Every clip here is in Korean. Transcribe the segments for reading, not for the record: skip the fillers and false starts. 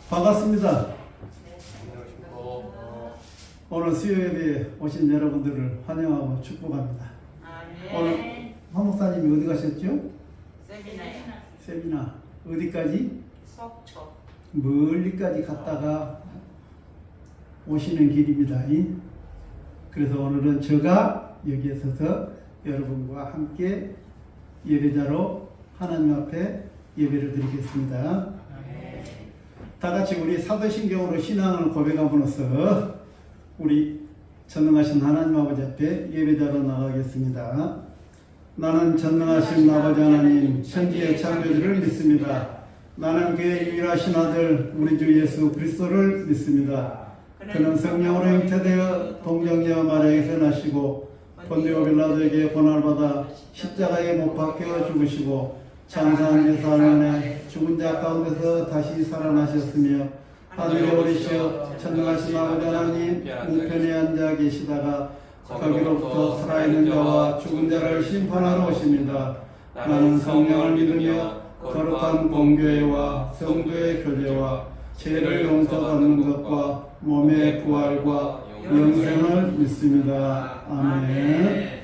반갑습니다. 오늘 수요예배에 오신 여러분들을 환영하고 축복합니다. 오늘 황 목사님이 어디 가셨죠? 세미나. 어디까지? 속초. 멀리까지 갔다가 오시는 길입니다. 그래서 오늘은 제가 여기에 서서 여러분과 함께 예배자로 하나님 앞에 예배를 드리겠습니다. 다 같이 우리 사도신경으로 신앙을 고백함으로써 우리 전능하신 하나님 아버지 앞에 예배자로 나가겠습니다. 나는 전능하신 아버지 하나님 천지의 창조주를 믿습니다. 나는 그의 유일하신 아들 우리 주 예수 그리스도를 믿습니다. 그는 성령으로 잉태되어 동정녀 마리아에게서 나시고 본디오 빌라도에게 고난을 받아 십자가에 못 박혀 죽으시고 장사한 지 사흘 만에 죽은 자 가운데서 다시 살아나셨으며 하늘에 오르시어 전능하신 아버지 하나님 우편에 앉아 계시다가 거기로부터 살아있는 자와 죽은 자를 심판하러 오십니다. 나는 성령을 믿으며 거룩한 공교회와 성도의 교제와 죄를 용서받는 것과 몸의 부활과 영생을 믿습니다. 아멘.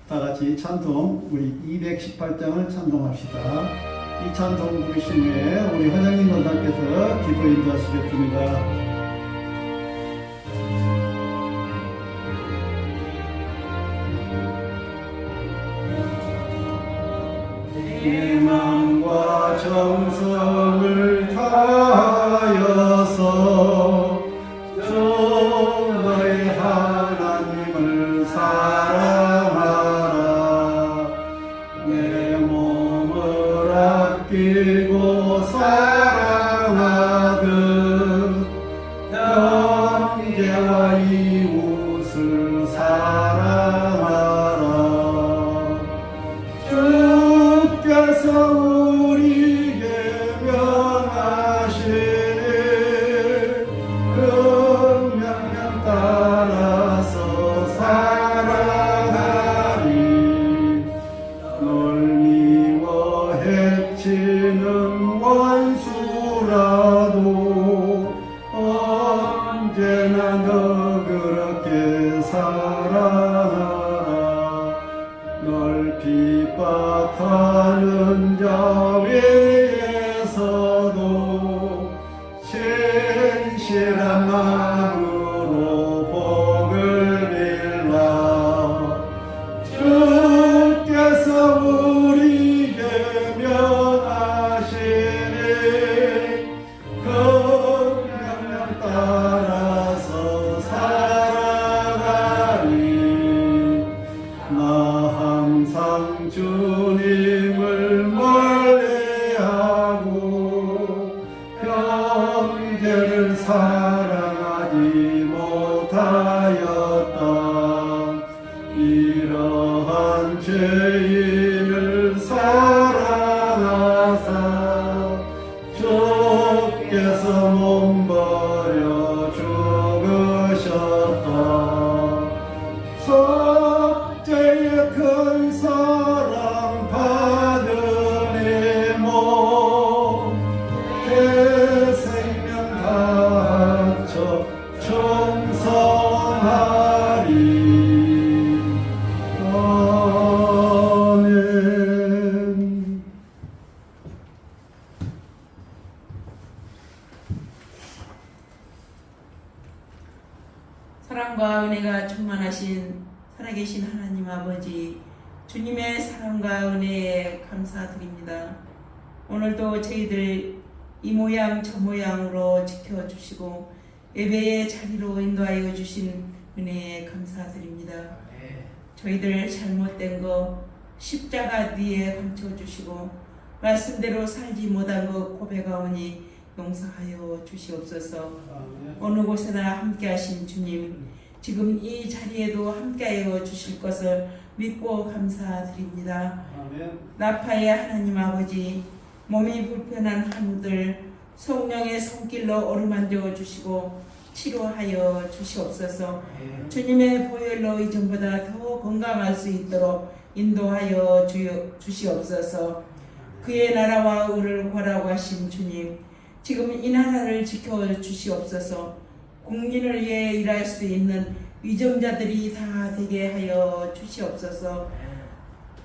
다 같이 찬송 우리 218장을 찬송합시다. 이 찬송 부르신 후에 우리 회장님 원장께서 기도 인도하시겠습니다. 내 마음과 정성을 다하여서 주 너의 하나님을 사랑하라. 내 몸을 아끼고 사랑하듯 형제와 이웃을 사랑하라. 주께서 우리에게 명하시니 그 명령 따라서 살아가리. 널 미워 해치는 원수라도 언제나 너 그렇게 사랑하라. 널 핍박하는 자 위에서도 신실한 마음으로 복을 빌라. 주께서 우리에게 명하시니 그 명령 따라서 살아가리. 나 항상 주님을 멀리하고 형제를 사랑하지 못하였다. 이러한 죄인을 사랑하사 주께서 몸버려 죽으셨다. 속죄의 큰 사랑 받으니 몸 대생명 다합쳐 충성하리. 아멘. 사랑과 은혜가 충만하신 살아계신 하나님 아버지, 주님의 사랑과 은혜에 감사드립니다. 오늘도 저희들 이 모양 저 모양으로 지켜주시고 예배의 자리로 인도하여 주신 은혜에 감사드립니다. 저희들 잘못된 거 십자가 뒤에 감춰주시고 말씀대로 살지 못한 것 고백하오니 용서하여 주시옵소서. 어느 곳에나 함께하신 주님, 지금 이 자리에도 함께하여 주실 것을 믿고 감사드립니다. 나파의 하나님 아버지, 몸이 불편한 한우들 성령의 손길로 어루만져 주시고 치료하여 주시옵소서. 주님의 보혈로 이전보다 더 건강할 수 있도록 인도하여 주시옵소서. 그의 나라와 의를 구하라고 하신 주님, 지금 이 나라를 지켜주시옵소서. 국민을 위해 일할 수 있는 위정자들이 다 되게 하여 주시옵소서.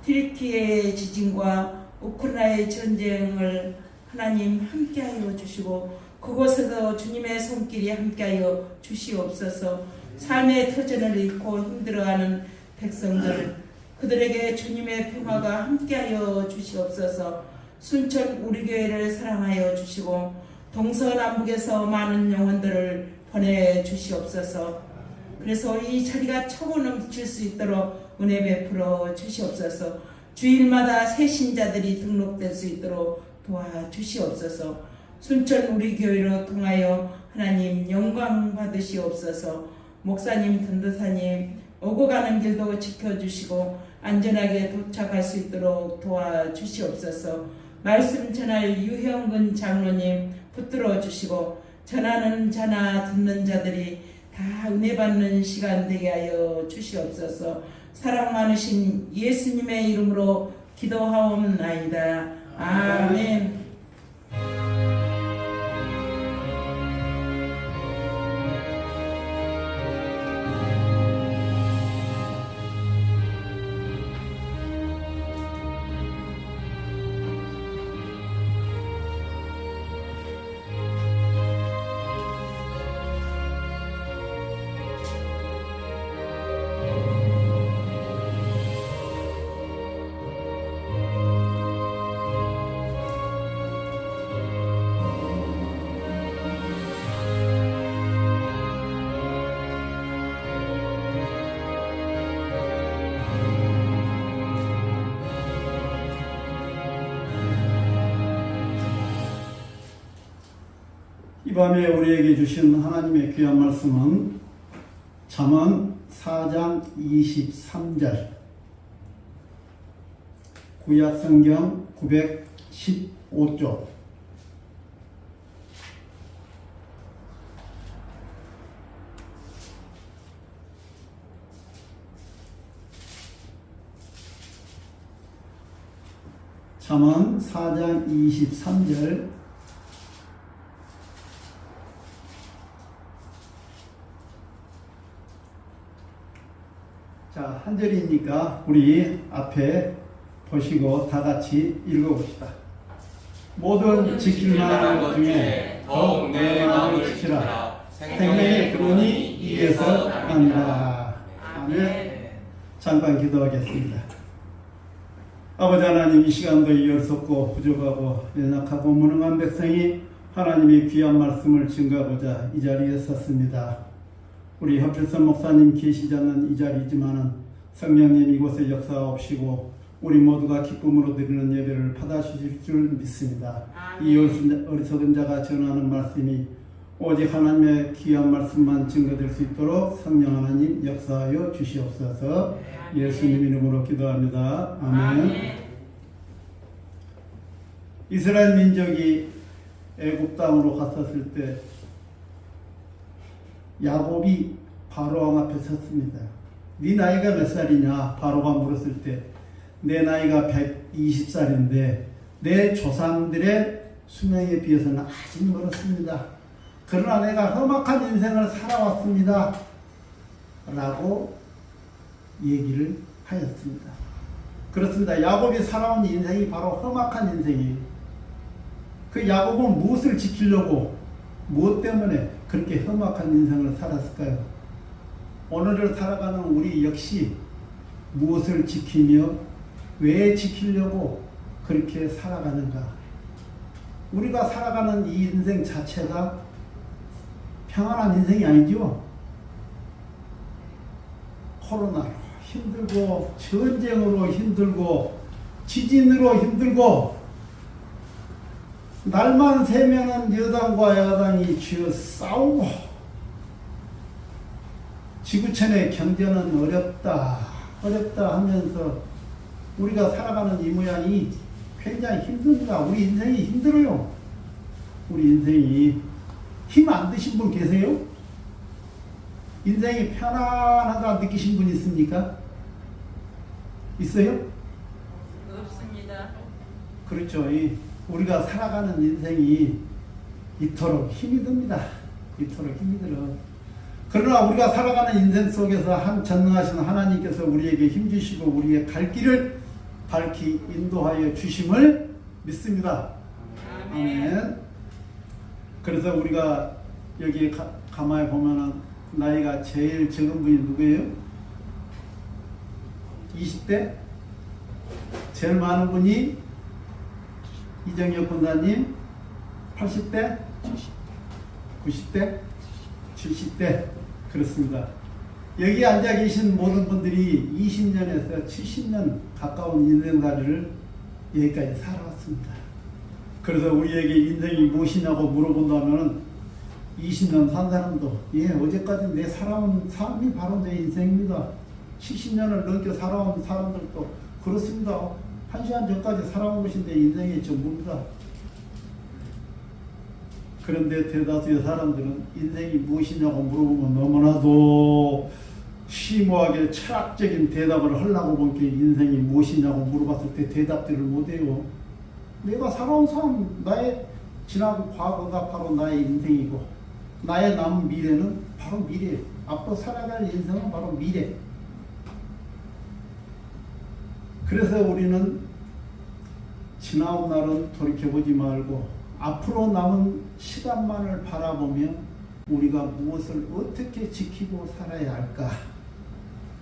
튀르키예의 지진과 우크라이나의 전쟁을 하나님 함께하여 주시고 그곳에서 주님의 손길이 함께하여 주시옵소서. 삶의 터전을 잃고 힘들어하는 백성들 그들에게 주님의 평화가 함께하여 주시옵소서. 순천 우리 교회를 사랑하여 주시고 동서남북에서 많은 영혼들을 보내주시옵소서. 그래서 이 자리가 차고 넘칠 수 있도록 은혜 베풀어 주시옵소서. 주일마다 새 신자들이 등록될 수 있도록 도와주시옵소서. 순천 우리 교회로 통하여 하나님 영광 받으시옵소서. 목사님, 전도사님 오고 가는 길도 지켜주시고 안전하게 도착할 수 있도록 도와주시옵소서. 말씀 전할 유형근 장로님 붙들어 주시고 전하는 자나 듣는 자들이 다 은혜 받는 시간 되게 하여 주시옵소서. 사랑 많으신 예수님의 이름으로 기도하옵나이다. 아멘. 이 밤에 우리에게 주신 하나님의 귀한 말씀은 잠언 4장 23절 구약성경 915쪽 잠언 4장 23절 자, 한 절이니까 우리 앞에 보시고 다 같이 읽어봅시다. 모든 지킬 만한 것 중에 더욱 내 마음을 지키라. 생명의 근원이 이에서 나니라. 아멘. 잠깐 기도하겠습니다. 아버지 하나님, 이 시간도 이어섰고 부족하고 연약하고 무능한 백성이 하나님의 귀한 말씀을 증거하고자 이 자리에 섰습니다. 우리 협필선 목사님 계시지 않는 이 자리이지만은 성령님 이곳에 역사하옵시고 우리 모두가 기쁨으로 드리는 예배를 받아주실 줄 믿습니다. 이 어리석은 자가 전하는 말씀이 오직 하나님의 귀한 말씀만 증거될 수 있도록 성령 하나님 역사하여 주시옵소서. 예수님 이름으로 기도합니다. 아멘. 이스라엘 민족이 애굽 땅으로 갔었을 때 야곱이 바로왕 앞에 섰습니다. 네 나이가 몇 살이냐? 바로가 물었을 때 내 나이가 120살인데 내 조상들의 수명에 비해서는 아직 멀었습니다. 그러나 내가 험악한 인생을 살아왔습니다. 라고 얘기를 하였습니다. 그렇습니다. 야곱이 살아온 인생이 바로 험악한 인생이에요. 그 야곱은 무엇을 지키려고 무엇 때문에 그렇게 험악한 인생을 살았을까요? 오늘을 살아가는 우리 역시 무엇을 지키며 왜 지키려고 그렇게 살아가는가? 우리가 살아가는 이 인생 자체가 평안한 인생이 아니죠. 코로나로 힘들고 전쟁으로 힘들고 지진으로 힘들고 날만 새면은 여당과 야당이 쥐어 싸우고 지구촌의 경제는 어렵다 하면서 우리가 살아가는 이 모양이 굉장히 힘듭니다. 우리 인생이 힘들어요. 우리 인생이 힘 안 드신 분 계세요? 인생이 편안하다 느끼신 분 있습니까? 있어요? 없습니다. 그렇죠. 우리가 살아가는 인생이 이토록 힘이 듭니다. 이토록 힘이 들어. 그러나 우리가 살아가는 인생 속에서 전능하신 하나님께서 우리에게 힘주시고 우리의 갈 길을 밝히 인도하여 주심을 믿습니다. 아멘. 그래서 우리가 여기에 가만히 보면은 나이가 제일 적은 분이 누구예요? 20대? 제일 많은 분이 이정혁 군사님 80대? 90대? 70대? 그렇습니다. 여기 앉아 계신 모든 분들이 20년에서 70년 가까운 인생살이를 여기까지 살아왔습니다. 그래서 우리에게 인생이 무엇이냐고 물어본다면 20년 산 사람도 어제까지 내 살아온 삶이 바로 내 인생입니다. 70년을 넘게 살아온 사람들도 그렇습니다. 1시간 전까지 살아온 것이 내 인생의 전부입니다. 그런데 대다수의 사람들은 인생이 무엇이냐고 물어보면 너무나도 심오하게 철학적인 대답을 하려고 본 게 인생이 무엇이냐고 물어봤을 때 대답들을 못해요. 내가 살아온 삶, 나의 지난 과거가 바로 나의 인생이고 나의 남은 미래는 바로 미래예요. 앞으로 살아갈 인생은 바로 미래. 그래서 우리는 지나온 날은 돌이켜보지 말고 앞으로 남은 시간만을 바라보며 우리가 무엇을 어떻게 지키고 살아야 할까?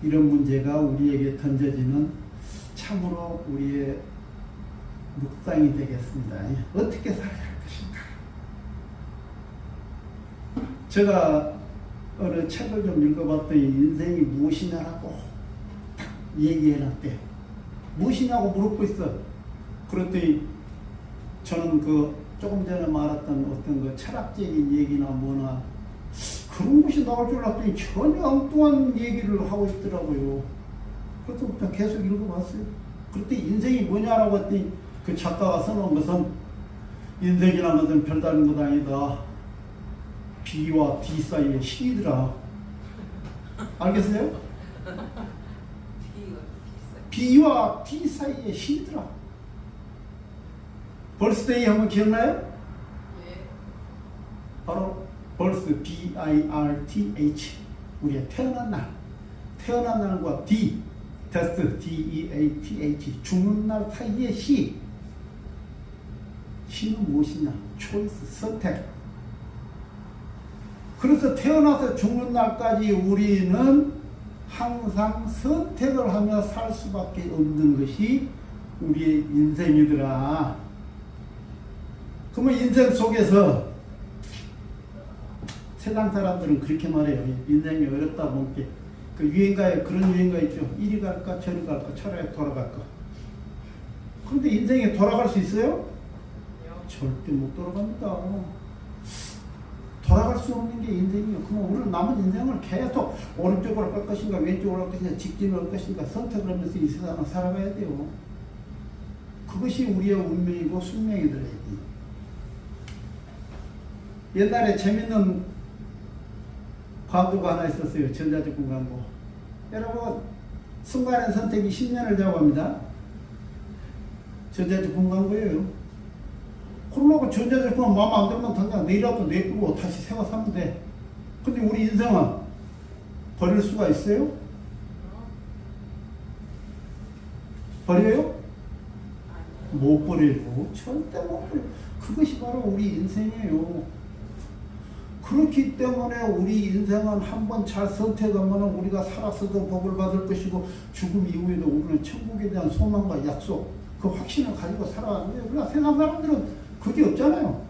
이런 문제가 우리에게 던져지는 참으로 우리의 묵상이 되겠습니다. 어떻게 살아야 할 것인가? 제가 어느 책을 좀 읽어봤더니 인생이 무엇이냐라고 딱 얘기해놨대. 무엇이냐고 물었고 있어. 그랬더니 저는 조금 전에 말했던 어떤 철학적인 얘기나 뭐나 그런 것이 나올 줄 알았더니 전혀 엉뚱한 얘기를 하고 있더라고요. 그래서 그냥 계속 읽어봤어요. 그때 인생이 뭐냐라고 했더니 그 작가가 써놓은 것은 인생이라는 것은 별다른 것 아니다. B와 D 사이의 시이더라. 알겠어요? B와 D 사이의 시이더라. 벌스데이 한번 기억나요? 네. 바로 벌스 B-I-R-T-H 우리의 태어난 날. 태어난 날과 D 데스 D-E-A-T-H 죽는 날 사이의 시. 시는 무엇이냐? 초이스, 선택. 그래서 태어나서 죽는 날까지 우리는 항상 선택을 하며 살 수밖에 없는 것이 우리의 인생이더라. 그러면 인생 속에서 세상 사람들은 그렇게 말해요. 인생이 어렵다 보니까 그 유행가에 그런 유행가 있죠. 이리 갈까 저리 갈까 차라리 돌아갈까. 그런데 인생에 돌아갈 수 있어요? 절대 못 돌아갑니다. 돌아갈 수 없는 게 인생이에요. 그럼 우리는 남은 인생을 계속 오른쪽으로 갈 것인가 왼쪽으로 갈 것인가 직진으로 갈 것인가 선택을 하면서 이 세상을 살아가야 돼요. 그것이 우리의 운명이고 숙명이더라. 옛날에 재밌는 광고가 하나 있었어요. 전자제품 광고. 여러분 순간의 선택이 10년을 잡아갑니다. 전자제품 광고예요. 그러고 전자제품은 마음 안 들면 당장 내일이라도 내두고 다시 새거 사면 돼. 근데 우리 인생은 버릴 수가 있어요? 버려요? 못 버리고 절대 못 버려. 그것이 바로 우리 인생이에요. 그렇기 때문에 우리 인생은 한번 잘 선택하면 우리가 살았어도 복을 받을 것이고 죽음 이후에도 우리는 천국에 대한 소망과 약속 그 확신을 가지고 살아가는데 우리가 세상 사람들은 그게 없잖아요.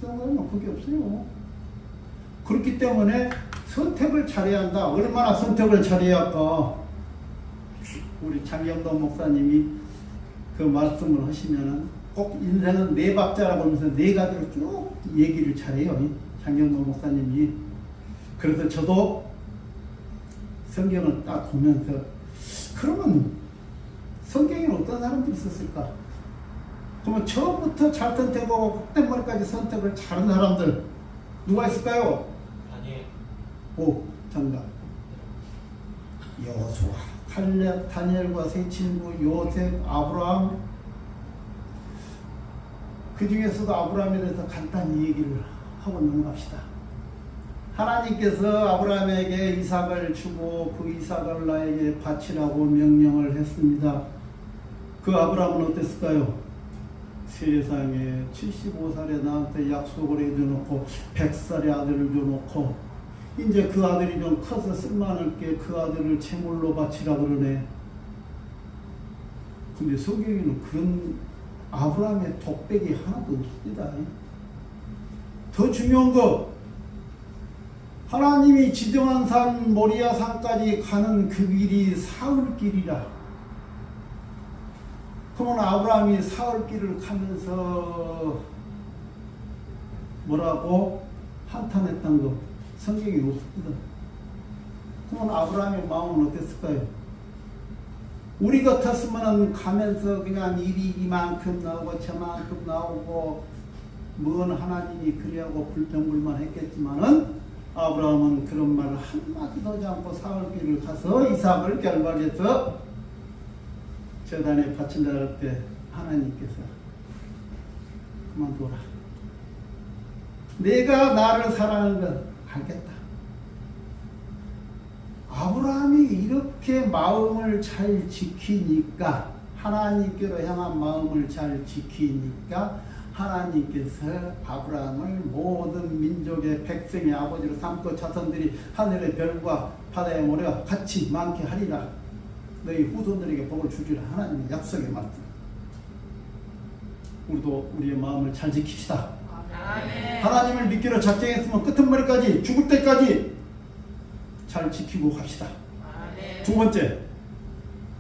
세상 사람은 그게 없어요. 그렇기 때문에 선택을 잘해야 한다. 얼마나 선택을 잘해야 할까? 우리 장경동 목사님이 그 말씀을 하시면은 꼭 인생은 네 박자라고 하면서 네 가지를 쭉 얘기를 잘해요. 장경동 목사님이. 그래서 저도 성경을 딱 보면서 그러면 성경에는 어떤 사람들이 있었을까? 그러면 처음부터 잘 선택하고 끝머리까지 선택을 잘한 사람들 누가 있을까요? 다니엘. 오, 정답. 여호수아, 칼렙, 다니엘과 세 친구, 요셉, 아브라함. 그 중에서도 아브라함에 대해서 간단히 얘기를 하고 넘어갑시다. 하나님께서 아브라함에게 이삭을 주고 그 이삭을 나에게 바치라고 명령을 했습니다. 그 아브라함은 어땠을까요? 세상에 75살에 나한테 약속을 해줘놓고 100살의 아들을 줘놓고 이제 그 아들이 좀 커서 쓸만할 게 그 아들을 제물로 바치라 그러네. 근데 성경에는 그런 아브라함의 독백이 하나도 없습니다. 더 중요한 거, 하나님이 지정한 산 모리아 산까지 가는 그 길이 사흘 길이라. 그러면 아브라함이 사흘 길을 가면서 뭐라고 한탄했던 거 성경이 없습니다. 그러면 아브라함의 마음은 어땠을까요? 우리 같았으면 가면서 그냥 일이 이만큼 나오고 저만큼 나오고 뭔 하나님이 그리하고 불평불만 했겠지만은 아브라함은 그런 말을 한마디도 하지 않고 사흘 길을 가서 이삭을 결박해서 제단에 바친다 할 때 하나님께서 그만둬라. 내가 나를 사랑하는 건 알겠다. 아브라함이 이렇게 마음을 잘 지키니까, 하나님께로 향한 마음을 잘 지키니까 하나님께서 아브라함을 모든 민족의 백성의 아버지로 삼고 자손들이 하늘의 별과 바다의 모래와 같이 많게 하리라. 너희 후손들에게 복을 주리라. 하나님의 약속의 말씀. 우리도 우리의 마음을 잘 지킵시다. 아멘. 하나님을 믿기로 작정했으면 끝머리까지 죽을 때까지 잘 지키고 갑시다. 아멘. 두 번째,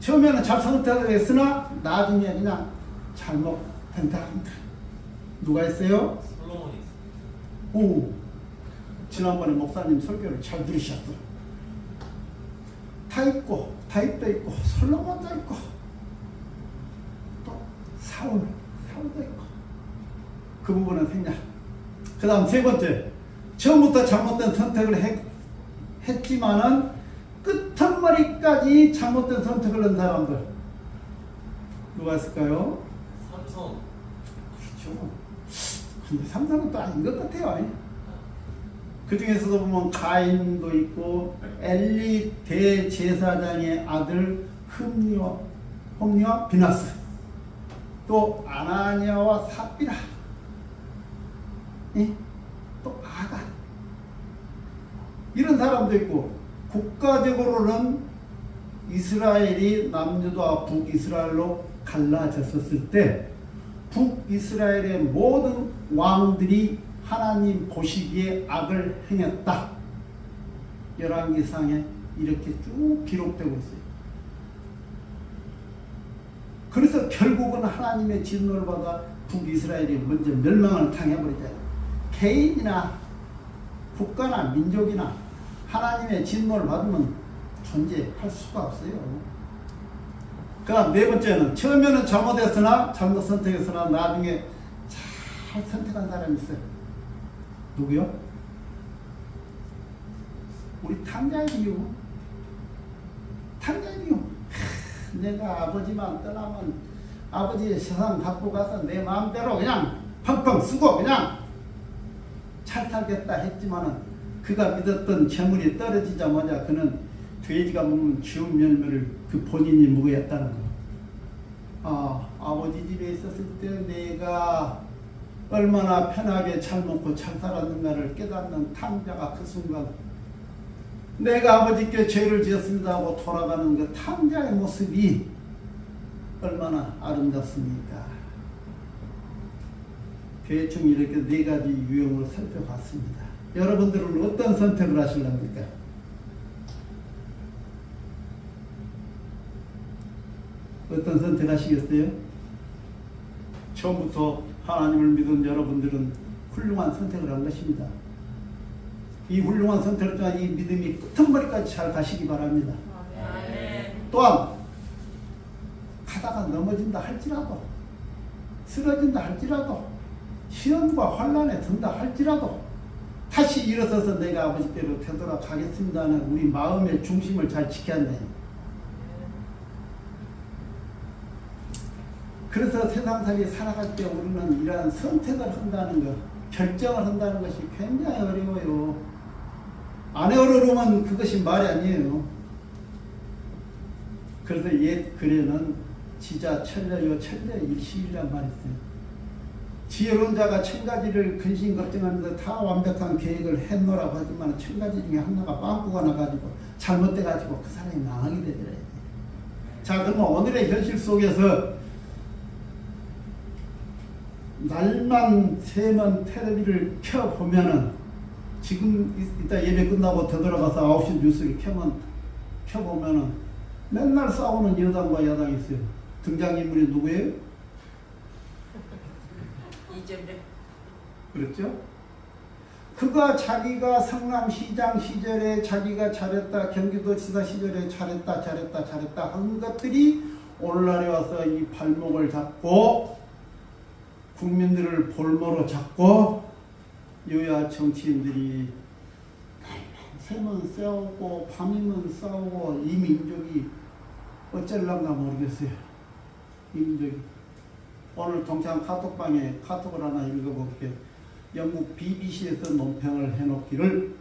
처음에는 잘 선택했으나 나중에 그냥 잘못된다 합니다. 누가 했어요? 솔로몬이 있어요. 오, 지난번에 목사님 설교를 잘 들으셨어. 다윗도 있고 솔로몬도 있고 또 사울도 있고 그 부분은 생략. 그 다음 세 번째, 처음부터 잘못된 선택을 했지만은 끝머리까지 잘못된 선택을 한 사람들 누가 있을까요? 삼손. 그렇죠. 근데 삼손은 또 아닌 것 같아요. 그 중에서도 보면 가인도 있고 엘리 대제사장의 아들 홈리와 비나스, 또 아나니아와 삽비라, 또 아간, 이런 사람도 있고, 국가적으로는 이스라엘이 남유다와 북이스라엘로 갈라졌었을 때 북이스라엘의 모든 왕들이 하나님 보시기에 악을 행했다. 열왕기상에 이렇게 쭉 기록되고 있어요. 그래서 결국은 하나님의 진노를 받아 북이스라엘이 먼저 멸망을 당해버리잖아요. 개인이나 국가나 민족이나 하나님의 진노를 받으면 존재할 수가 없어요. 그 다음 네 번째는, 처음에는 잘못했으나 잘못 선택했으나 나중에 잘 선택한 사람이 있어요. 누구요? 우리 탕자이요. 내가 아버지만 떠나면 아버지의 세상 갖고 가서 내 마음대로 그냥 펑펑 쓰고 그냥 잘 살겠다 했지만은 그가 믿었던 재물이 떨어지자마자 그는 돼지가 먹는 기운 열매를 그 본인이 먹어야했다는 거. 아버지 집에 있었을 때 내가 얼마나 편하게 잘 먹고 잘 살았는가를 깨닫는 탕자가 그 순간 내가 아버지께 죄를 지었습니다 하고 돌아가는 그 탕자의 모습이 얼마나 아름답습니까? 대충 이렇게 네 가지 유형을 살펴봤습니다. 여러분들은 어떤 선택을 하실랍니까? 어떤 선택하시겠어요? 처음부터 하나님을 믿은 여러분들은 훌륭한 선택을 한 것입니다. 이 훌륭한 선택을 통한 이 믿음이 끝머리까지 잘 가시기 바랍니다. 또한 가다가 넘어진다 할지라도, 쓰러진다 할지라도, 시험과 환난에 든다 할지라도 다시 일어서서 내가 아버지께로 되돌아가겠습니다는 우리 마음의 중심을 잘 지켜야 돼. 그래서 세상살이 살아갈 때 우리는 이러한 선택을 한다는 것, 결정을 한다는 것이 굉장히 어려워요. 안 어려우면 그것이 말이 아니에요. 그래서 옛 글에는 지자 천려요 천려 일시이란 말이 있어요. 지혜로운 자가 1000가지를 근심 걱정하면서 다 완벽한 계획을 했노라고 하지만 1000가지 중에 하나가 빵꾸가 나가지고 잘못돼가지고 그 사람이 망하게 되더래요. 자, 그러면 오늘의 현실 속에서 날만 새면 텔레비를 켜보면은 지금 이따 예배 끝나고 되돌아가서 9시 뉴스를 켜보면은 맨날 싸우는 여당과 야당이 있어요. 등장인물이 누구예요? 이재명. 그렇죠? 그가 자기가 성남시장 시절에 자기가 잘했다, 경기도지사 시절에 잘했다 한 것들이 오늘날에 와서 이 발목을 잡고 국민들을 볼모로 잡고 여야 정치인들이 새면 싸우고 밤이면 싸우고 이 민족이 어쩔란가 모르겠어요. 이 민족이. 오늘 동창 카톡방에 카톡을 하나 읽어볼게요. 영국 BBC에서 논평을 해놓기를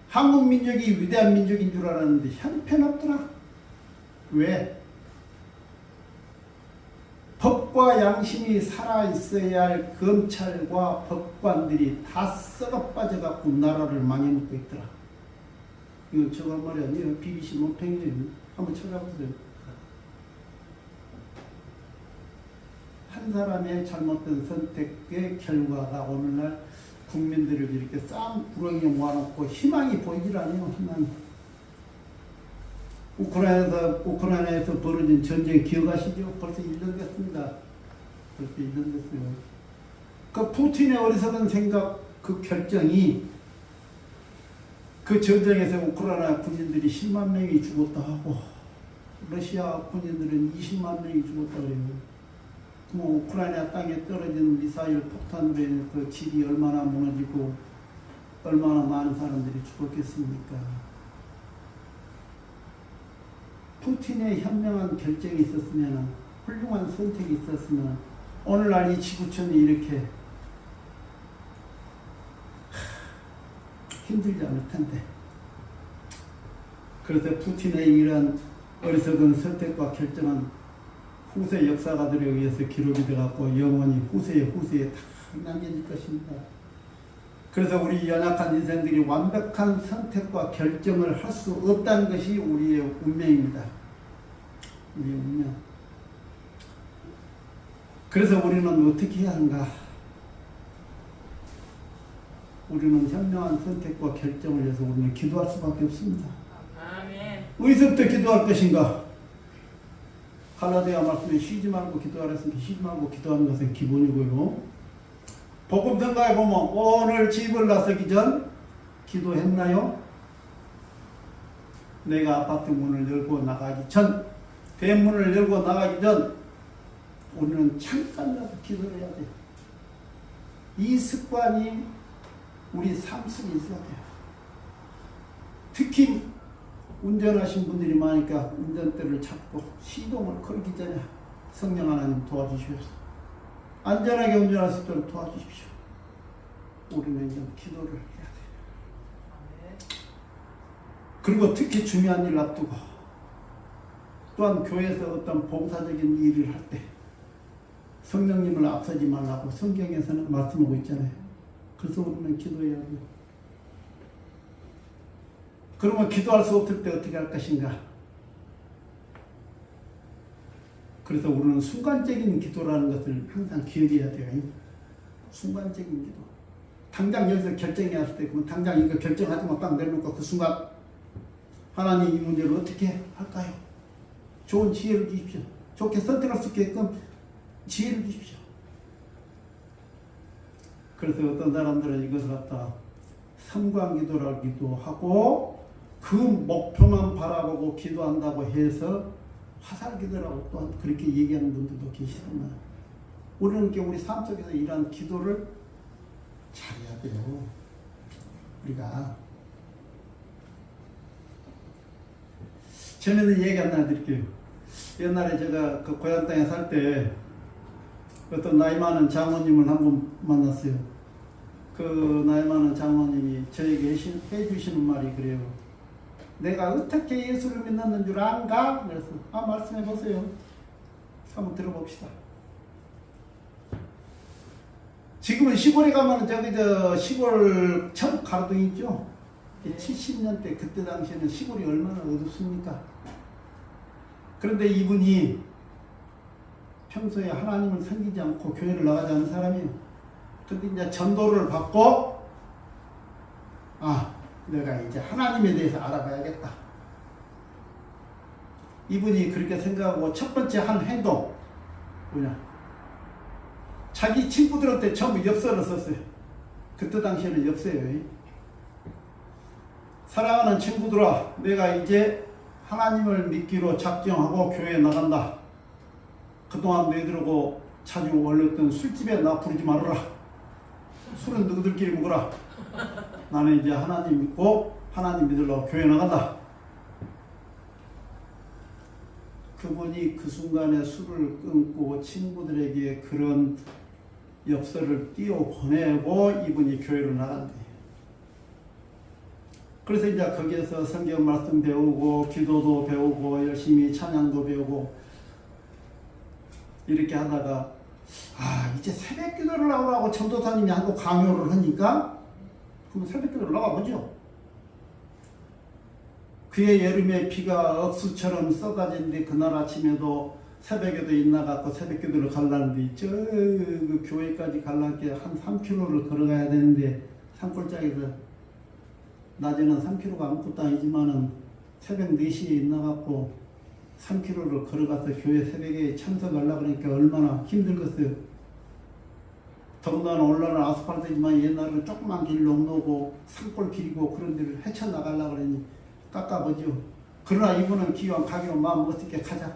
한국 민족이 위대한 민족인 줄 알았는데 형편없더라. 왜? 법과 양심이 살아있어야 할 검찰과 법관들이 다 썩어 빠져갖고 나라를 망해먹고 있더라. 이거 저거 말이 아니에요. BBC 논평이에요. 한번 찾아보세요. 한 사람의 잘못된 선택의 결과가 오늘날 국민들을 이렇게 쌍구렁이에 모아놓고 희망이 보이질 않아요. 희망이. 우크라이나에서 벌어진 전쟁 기억하시죠? 벌써 1년 됐습니다. 벌써 1년 됐어요. 그 푸틴의 어리석은 생각, 그 결정이 그 전쟁에서 우크라이나 군인들이 10만 명이 죽었다 하고 러시아 군인들은 20만 명이 죽었다 그래요. 그럼 우크라이나 땅에 떨어진 미사일 폭탄으로 인해서 그 집이 얼마나 무너지고 얼마나 많은 사람들이 죽었겠습니까? 푸틴의 현명한 결정이 있었으면, 훌륭한 선택이 있었으면 오늘날 이 지구촌이 이렇게 힘들지 않을 텐데. 그래서 푸틴의 이런 어리석은 선택과 결정은 후세 역사가들에 의해서 기록이 되어갖고 영원히 후세에 다 남겨질 것입니다. 그래서 우리 연약한 인생들이 완벽한 선택과 결정을 할 수 없다는 것이 우리의 운명입니다. 우리의 운명. 그래서 우리는 어떻게 해야 하는가? 우리는 현명한 선택과 결정을 위해서 우리는 기도할 수밖에 없습니다. 아멘. 어디서부터 기도할 것인가? 갈라디아 말씀에 쉬지 말고 기도하라 했으니까 쉬지 말고 기도하는 것은 기본이고요. 복음 생각해 보면 오늘 집을 나서기 전 기도했나요? 내가 아파트 문을 열고 나가기 전, 대문을 열고 나가기 전 우리는 잠깐이라도 기도를 해야 돼요. 이 습관이 우리 삶 속에 있어야 돼요. 특히 운전하신 분들이 많으니까 운전대를 잡고 시동을 걸기 전에 성령 하나님 도와주시옵소서. 안전하게 운전할 수 있도록 도와주십시오. 우리는 이제 기도를 해야 돼요. 그리고 특히 중요한 일 앞두고 또한 교회에서 어떤 봉사적인 일을 할 때 성령님을 앞서지 말라고 성경에서는 말씀하고 있잖아요. 그래서 우리는 기도해야 돼요. 그러면 기도할 수 없을 때 어떻게 할 것인가? 그래서 우리는 순간적인 기도라는 것을 항상 기억해야 돼요. 순간적인 기도. 당장 여기서 결정해야 할 때, 그러면 당장 이거 결정하지만 딱 내놓고 그 순간 하나님 이 문제를 어떻게 할까요? 좋은 지혜를 주십시오. 좋게 선택할 수 있게끔 지혜를 주십시오. 그래서 어떤 사람들은 이것을 갖다 삼광기도라기도 하고 그 목표만 바라보고 기도한다고 해서 화살기도라고 또한 그렇게 얘기하는 분들도 계시단 말이에요. 우리는 우리 삶 속에서 이러한 기도를 잘해야 돼요. 우리가 전에도 얘기 하나 드릴게요. 옛날에 제가 그 고향 땅에 살 때 어떤 나이 많은 장모님을 한 번 만났어요. 그 나이 많은 장모님이 저에게 해주시는 말이 그래요. 내가 어떻게 예수를 믿는 줄 안가? 그래서 말씀해 보세요. 한번 들어봅시다. 지금은 시골에 가면 저 시골 전국 가로등 있죠? 70년대 그때 당시에는 시골이 얼마나 어둡습니까? 그런데 이분이 평소에 하나님을 섬기지 않고 교회를 나가지 않은 사람이에요. 근데 이제 전도를 받고 내가 이제 하나님에 대해서 알아봐야겠다. 이분이 그렇게 생각하고 첫 번째 한 행동 뭐냐? 자기 친구들한테 전부 엽서를 썼어요. 그때 당시에는 엽서예요. 사랑하는 친구들아, 내가 이제 하나님을 믿기로 작정하고 교회에 나간다. 그동안 너희들하고 자주 올렸던 술집에 나 부르지 말아라. 술은 너희들끼리 먹어라. 나는 이제 하나님 믿고 하나님 믿으려고 교회 나간다. 그분이 그 순간에 술을 끊고 친구들에게 그런 엽서를 띄워 보내고 이분이 교회로 나간대요. 그래서 이제 거기에서 성경 말씀 배우고 기도도 배우고 열심히 찬양도 배우고 이렇게 하다가 이제 새벽 기도를 나오라고 전도사님이 한번 강요를 하니까 그럼 새벽 기도를 나가보죠. 그의 여름에 비가 억수처럼 쏟아지는데 그날 아침에도 새벽에도 있나갖고 새벽 기도를 가려는데 그 교회까지 가려면 한 3km를 걸어가야 되는데 산골짜기에서 낮에는 3km가 아무것도 아니지만은 새벽 4시에 있나갖고 3km를 걸어가서 교회 새벽에 참석하려고 그러니까 얼마나 힘들겠어요. 더군다나 오늘날은 아스팔트지만 옛날에는 조그만 길 넘노고 산골 길이고 그런 데를 헤쳐나가려고 그러니 깎아보죠. 그러나 이분은 기왕 가기로 마음 먹었으니까 가자.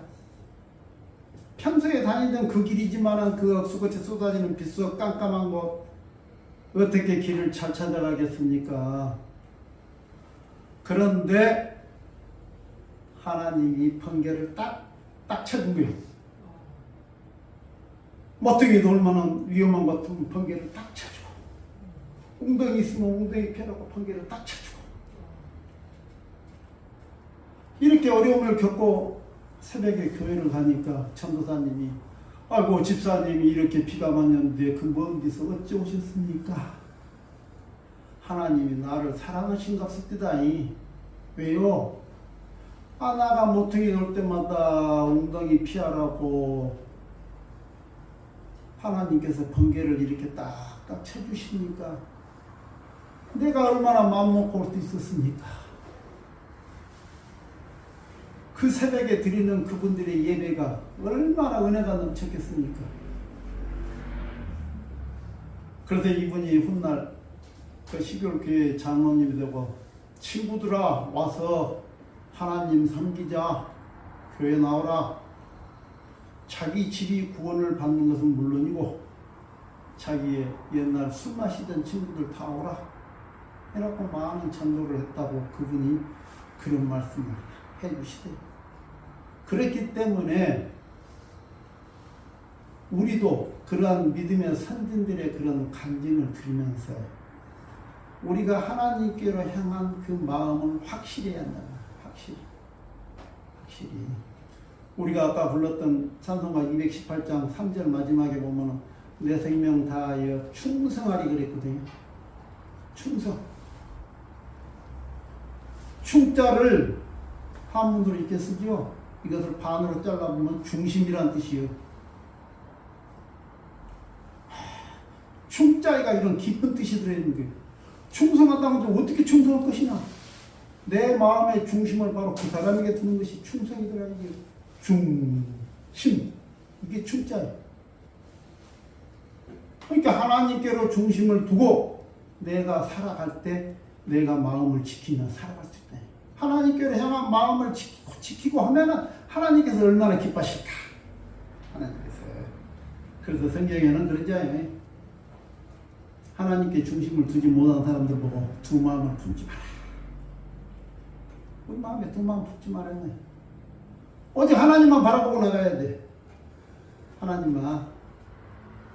평소에 다니던 그 길이지만은 그 억수같이 쏟아지는 빗속 깜깜한 곳 어떻게 길을 잘 찾아가겠습니까? 그런데 하나님이 번개를 딱 쳐준 거예요. 멋덩이도 얼마나 위험한 것 같으면 번개를 딱 쳐주고 웅덩이 있으면 웅덩이 펴놓고 번개를 딱 쳐주고 이렇게 어려움을 겪고 새벽에 교회를 가니까 전도사님이 아이고 집사님이 이렇게 비가 많이 오는데 그 먼 데서 어찌 오셨습니까? 하나님이 나를 사랑하신 갑습디다니. 왜요? 나가 모퉁이 놀 때마다 웅덩이 피하라고 하나님께서 번개를 이렇게 딱딱 쳐주시니까 내가 얼마나 마음 먹고 올 수 있었습니까? 그 새벽에 드리는 그분들의 예배가 얼마나 은혜가 넘쳤겠습니까? 그래서 이분이 훗날 그 12월 교회 장로님이 되고 친구들아 와서 하나님 섬기자. 교회 나오라. 자기 집이 구원을 받는 것은 물론이고 자기의 옛날 술 마시던 친구들 다 오라 해놓고 많은 전도를 했다고 그분이 그런 말씀을 해주시대. 그랬기 때문에 우리도 그러한 믿음의 선진들의 그런 간증을 들으면서 우리가 하나님께로 향한 그 마음을 확실히 해야 한다. 확실히. 우리가 아까 불렀던 찬송가 218장 3절 마지막에 보면 내 생명 다하여 충성하리 그랬거든요. 충성. 충자를 한문으로 이렇게 쓰죠. 이것을 반으로 잘라보면 중심이란 뜻이에요. 충자가 이런 깊은 뜻이 들어있는 거예요. 충성한다고 해도 어떻게 충성할 것이냐. 내 마음의 중심을 바로 그 사람에게 두는 것이 충성이더라. 이게 중심. 이게 충자예요. 그러니까 하나님께로 중심을 두고 내가 살아갈 때 내가 마음을 지키며 살아갈 수 있다. 하나님께로 향한 마음을 지키고 하면은 하나님께서 얼마나 기뻐하실까. 하나님께서. 그래서 성경에는 그러잖아요. 하나님께 중심을 두지 못한 사람들 보고 두 마음을 품지 마라. 우리 마음에 두 마음 품지 말았네. 오직 하나님만 바라보고 나가야 돼. 하나님만.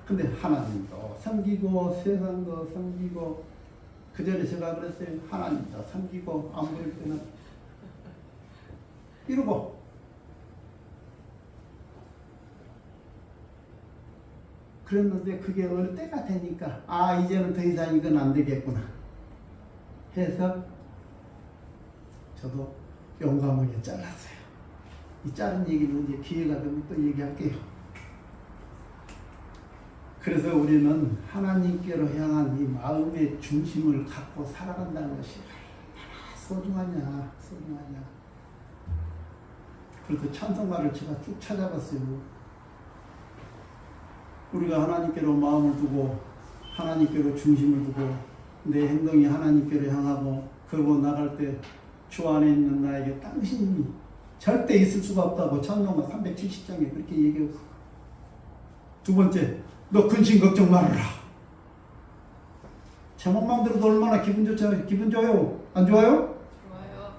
근데 하나님도 섬기고 세상도 섬기고, 그 전에 제가 그랬어요. 하나님도 섬기고 안 보일 때는 이러고, 그랬는데 그게 어느 때가 되니까 이제는 더 이상 이건 안 되겠구나 해서 저도 용감하게 잘랐어요. 이 자른 얘기는 이제 기회가 되면 또 얘기할게요. 그래서 우리는 하나님께로 향한 이 마음의 중심을 갖고 살아간다는 것이 얼마나 소중하냐. 그래서 찬송가를 제가 쭉 찾아봤어요. 우리가 하나님께로 마음을 두고 하나님께로 중심을 두고 내 행동이 하나님께로 향하고 그러고 나갈 때 주 안에 있는 나에게 당신이 절대 있을 수가 없다고 찬송가 370장에 그렇게 얘기하고, 두 번째, 너 근심 걱정 말아라. 제목만 들어도 얼마나 기분 좋잖아요. 기분 좋아요? 안 좋아요? 좋아요.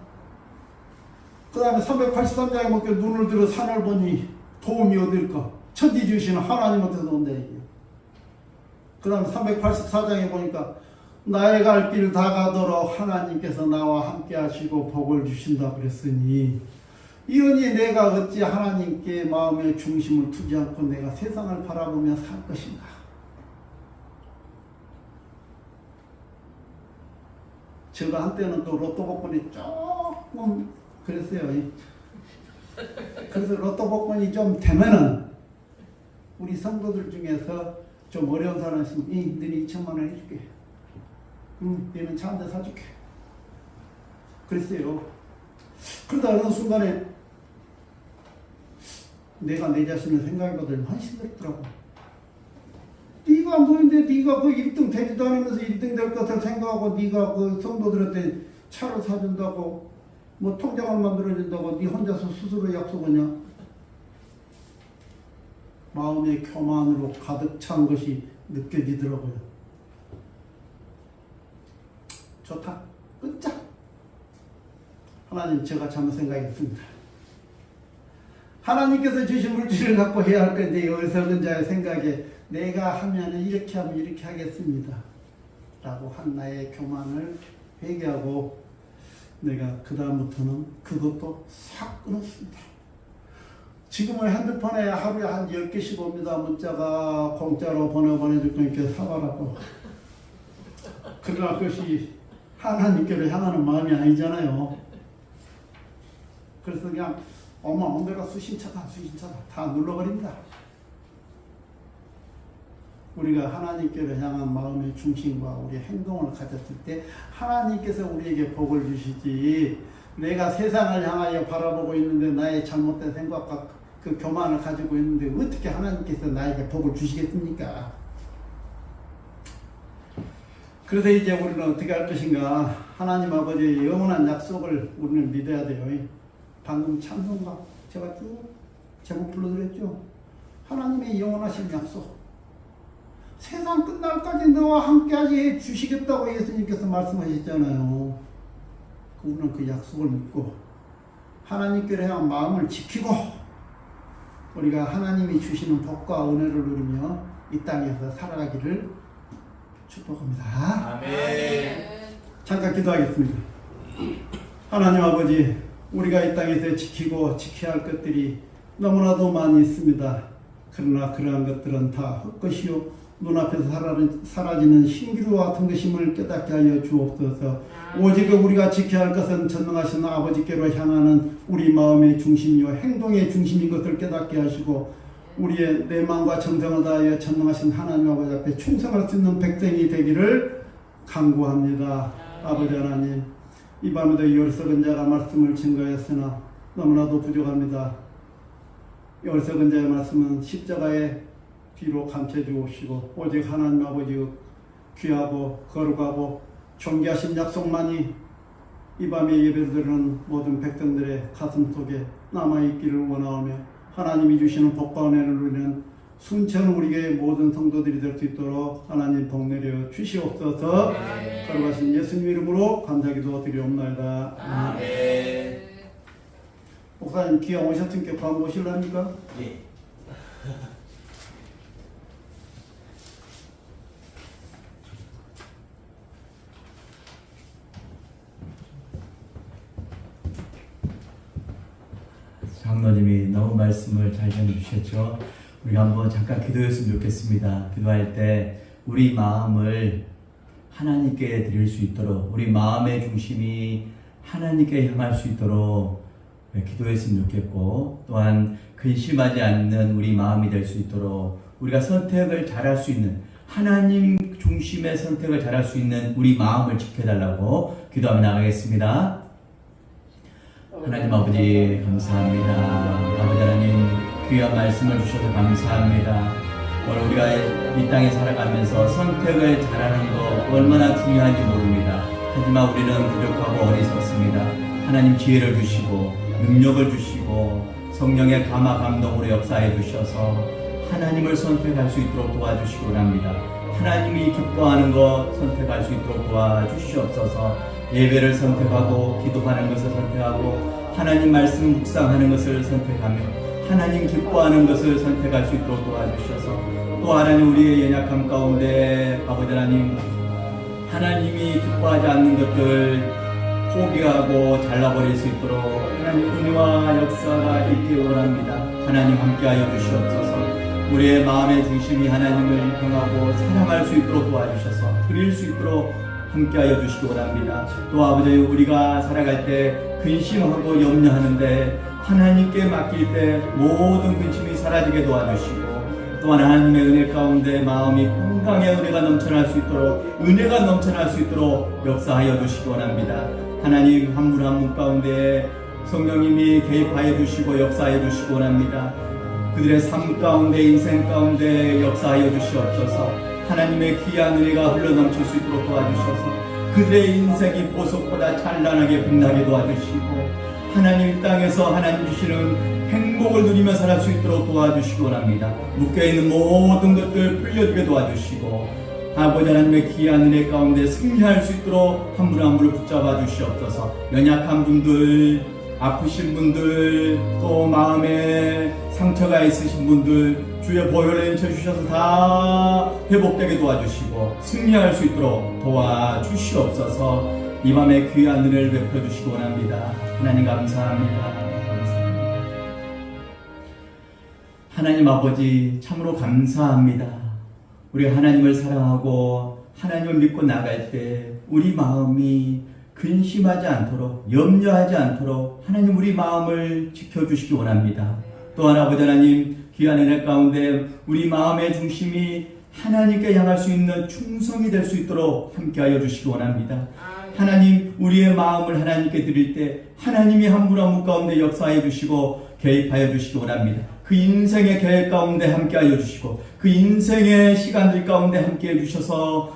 그 다음에 383장에 보니까 눈을 들어 산을 보니 도움이 어딜까? 천지 주시는 하나님한테서 온다 얘기예요. 그 다음에 384장에 보니까 나의 갈 길 다 가도록 하나님께서 나와 함께 하시고 복을 주신다 그랬으니, 이러니 내가 어찌 하나님께 마음의 중심을 두지 않고 내가 세상을 바라보며 살 것인가. 제가 한때는 또 로또 복권이 조금 그랬어요. 그래서 로또 복권이 좀 되면은 우리 성도들 중에서 좀 어려운 사람 있으면 너네 2천만 원 해줄게. 얘는 차 한 대 사줄게. 그랬어요. 그러다 어느 순간에 내가 내 자신을 생각해보더니 한심스럽더라고. 네가 안 보이는데 네가 그 1등 되지도 않으면서 1등 될 것을 생각하고 네가 그 성도들한테 차를 사준다고 뭐 통장을 만들어준다고 네 혼자서 스스로 약속하냐. 마음의 교만으로 가득 찬 것이 느껴지더라고요. 좋다. 끊자. 하나님, 제가 잘못 생각했습니다. 하나님께서 주신 물질을 갖고 해야 할 건데 어리석은 자의 생각에 내가 하면 이렇게 하면 이렇게 하겠습니다 라고 한 나의 교만을 회개하고 내가 그 다음부터는 그것도 싹 끊었습니다. 지금은 핸드폰에 하루에 한 10개씩 옵니다. 문자가 공짜로 보내줄 거니까 사가라고. 그러나 그것이 하나님께로 향하는 마음이 아니잖아요. 그래서 그냥 내가 수신차다 다 눌러버린다. 우리가 하나님께로 향한 마음의 중심과 우리의 행동을 가졌을 때 하나님께서 우리에게 복을 주시지, 내가 세상을 향하여 바라보고 있는데 나의 잘못된 생각과 그 교만을 가지고 있는데 어떻게 하나님께서 나에게 복을 주시겠습니까? 그래서 이제 우리는 어떻게 할 것인가? 하나님 아버지의 영원한 약속을 우리는 믿어야 돼요. 방금 찬송가 제가 쭉 제목 불러드렸죠. 하나님의 영원하신 약속. 세상 끝날까지 너와 함께하게 해 주시겠다고 예수님께서 말씀하셨잖아요. 우리는 그 약속을 믿고 하나님께로 향한 마음을 지키고 우리가 하나님이 주시는 복과 은혜를 누리며 이 땅에서 살아가기를 축복합니다. 아멘. 잠깐 기도하겠습니다. 하나님 아버지, 우리가 이 땅에서 지키고 지켜야 할 것들이 너무나도 많이 있습니다. 그러나 그러한 것들은 다 헛것이요 눈앞에서 사라지는 신기루 같은 것임을 깨닫게 하여 주옵소서. 오직 우리가 지켜야 할 것은 전능하신 아버지께로 향하는 우리 마음의 중심이요 행동의 중심인 것을 깨닫게 하시고 우리의 내 마음과 정성을 다하여 전능하신 하나님 아버지 앞에 충성할 수 있는 백성이 되기를 간구합니다. 아버지 하나님, 이 밤에도 이 어리석은 자가 말씀을 증거했으나 너무나도 부족합니다. 이 어리석은 자의 말씀은 십자가의 뒤로 감춰주옵시고 오직 하나님 아버지의 귀하고 거룩하고 존귀하신 약속만이 이 밤에 예배를 드리는 모든 백성들의 가슴 속에 남아있기를 원하오며 하나님이 주시는 복과 은혜를 누리는 순천 우리의 모든 성도들이 될 수 있도록 하나님 복 내려 주시옵소서. 거룩하신 예수님 이름으로 감사기도 드리옵나이다. 아멘. 목사님 기왕 오셨으니까 밥 모실랍니까? 예. 장로님이 너무 말씀을 잘 전해주셨죠. 우리 한번 잠깐 기도했으면 좋겠습니다. 기도할 때 우리 마음을 하나님께 드릴 수 있도록, 우리 마음의 중심이 하나님께 향할 수 있도록 기도했으면 좋겠고, 또한 근심하지 않는 우리 마음이 될 수 있도록 우리가 선택을 잘할 수 있는, 하나님 중심의 선택을 잘할 수 있는 우리 마음을 지켜달라고 기도하며 나가겠습니다. 하나님 아버지 감사합니다. 아버지 하나님 귀한 말씀을 주셔서 감사합니다. 오늘 우리가 이 땅에 살아가면서 선택을 잘하는 거 얼마나 중요한지 모릅니다. 하지만 우리는 부족하고 어리석습니다. 하나님 지혜를 주시고 능력을 주시고 성령의 감화 감동으로 역사해 주셔서 하나님을 선택할 수 있도록 도와주시기 원합니다. 하나님이 기뻐하는 것 선택할 수 있도록 도와주시옵소서. 예배를 선택하고 기도하는 것을 선택하고 하나님 말씀 묵상하는 것을 선택하며 하나님 기뻐하는 것을 선택할 수 있도록 도와주셔서, 또 하나님 우리의 연약함 가운데 아버지 하나님 하나님이 기뻐하지 않는 것들 포기하고 잘라버릴 수 있도록 하나님 은혜와 역사가 있기 원합니다. 하나님 함께하여 주시옵소서. 우리의 마음의 중심이 하나님을 향하고 사랑할 수 있도록 도와주셔서 드릴 수 있도록 함께하여 주시기 원합니다. 또 아버지 우리가 살아갈 때 근심하고 염려하는데 하나님께 맡길 때 모든 근심이 사라지게 도와주시고, 또한 하나님의 은혜 가운데 마음이 건강의 은혜가 넘쳐날 수 있도록, 은혜가 넘쳐날 수 있도록 역사하여 주시기 원합니다. 하나님 한 분 한 분 가운데 성령님이 개입하여 주시고 역사하여 주시기 원합니다. 그들의 삶 가운데 인생 가운데 역사하여 주시옵소서. 하나님의 귀한 은혜가 흘러넘칠 수 있도록 도와주셔서 그들의 인생이 보석보다 찬란하게 빛나게 도와주시고 하나님 땅에서 하나님 주시는 행복을 누리며 살아갈 수 있도록 도와주시기 원합니다. 묶여있는 모든 것들 풀려주게 도와주시고 아버지 하나님의 귀한 은혜 가운데 승리할 수 있도록 한 분 한 분을 붙잡아 주시옵소서. 연약한 분들, 아프신 분들, 또 마음에 상처가 있으신 분들 주의 보혈을 인쳐주셔서 다 회복되게 도와주시고 승리할 수 있도록 도와주시옵소서. 이 밤에 귀한 은혜를 베풀어 주시기 원합니다. 하나님 감사합니다. 하나님 아버지 참으로 감사합니다. 우리 하나님을 사랑하고 하나님을 믿고 나갈 때 우리 마음이 근심하지 않도록, 염려하지 않도록 하나님 우리 마음을 지켜주시기 원합니다. 또한 아버지 하나님 귀한 은혜 가운데 우리 마음의 중심이 하나님께 향할 수 있는 충성이 될 수 있도록 함께하여 주시기 원합니다. 하나님 우리의 마음을 하나님께 드릴 때 하나님이 한 분 한 분 가운데 역사해 주시고 개입하여 주시기 원합니다. 그 인생의 계획 가운데 함께하여 주시고 그 인생의 시간들 가운데 함께해 주셔서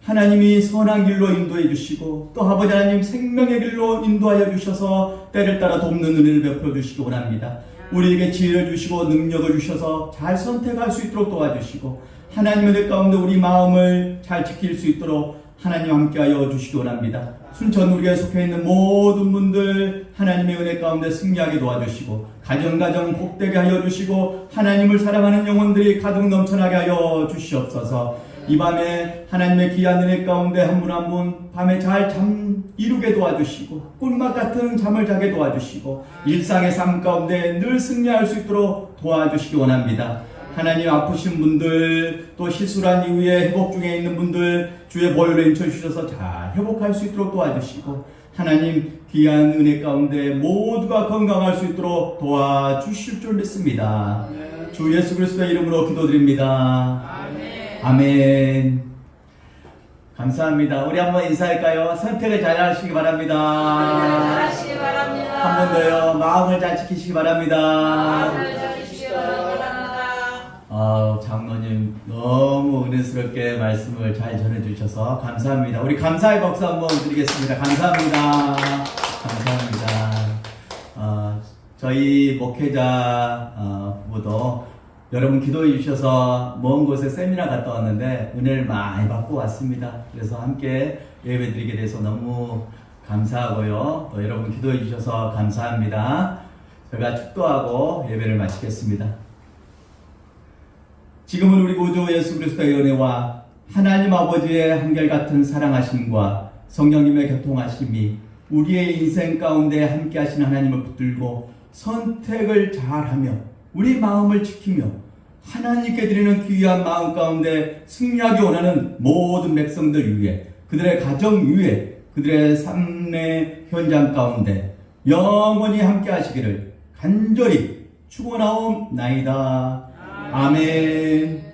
하나님이 선한 길로 인도해 주시고 또 아버지 하나님 생명의 길로 인도하여 주셔서 때를 따라 돕는 은혜를 베풀어 주시기 원합니다. 우리에게 지혜를 주시고 능력을 주셔서 잘 선택할 수 있도록 도와주시고 하나님의 뜻 가운데 우리 마음을 잘 지킬 수 있도록 하나님 함께하여 주시기 원합니다. 순천 우리에 속해있는 모든 분들 하나님의 은혜 가운데 승리하게 도와주시고 가정 복되게 하여 주시고 하나님을 사랑하는 영혼들이 가득 넘쳐나게 하여 주시옵소서. 이 밤에 하나님의 귀한 은혜 가운데 한 분 한 분 밤에 잘 잠 이루게 도와주시고 꿀맛 같은 잠을 자게 도와주시고 일상의 삶 가운데 늘 승리할 수 있도록 도와주시기 원합니다. 하나님 아프신 분들 또 시술한 이후에 회복 중에 있는 분들 주의 보혈을 인쳐주셔서 잘 회복할 수 있도록 도와주시고 하나님 귀한 은혜 가운데 모두가 건강할 수 있도록 도와주실 줄 믿습니다. 주 예수 그리스도의 이름으로 기도드립니다. 아멘. 감사합니다. 우리 한번 인사할까요? 선택을 잘 하시기 바랍니다. 한 번 더요. 마음을 잘 지키시기 바랍니다. 장로님 너무 은혜스럽게 말씀을 잘 전해주셔서 감사합니다. 우리 감사의 박수 한번 드리겠습니다. 감사합니다. 감사합니다. 저희 목회자 부부도 여러분 기도해 주셔서 먼 곳에 세미나 갔다 왔는데 은혜를 많이 받고 왔습니다. 그래서 함께 예배 드리게 돼서 너무 감사하고요. 또 여러분 기도해 주셔서 감사합니다. 제가 축도하고 예배를 마치겠습니다. 지금은 우리 구주 예수 그리스도의 은혜와 하나님 아버지의 한결같은 사랑하심과 성령님의 교통하심이 우리의 인생 가운데 함께 하신 하나님을 붙들고 선택을 잘하며 우리 마음을 지키며 하나님께 드리는 귀한 마음 가운데 승리하기 원하는 모든 백성들 위해, 그들의 가정 위해, 그들의 삶의 현장 가운데 영원히 함께 하시기를 간절히 축원하옵나이다. 아멘.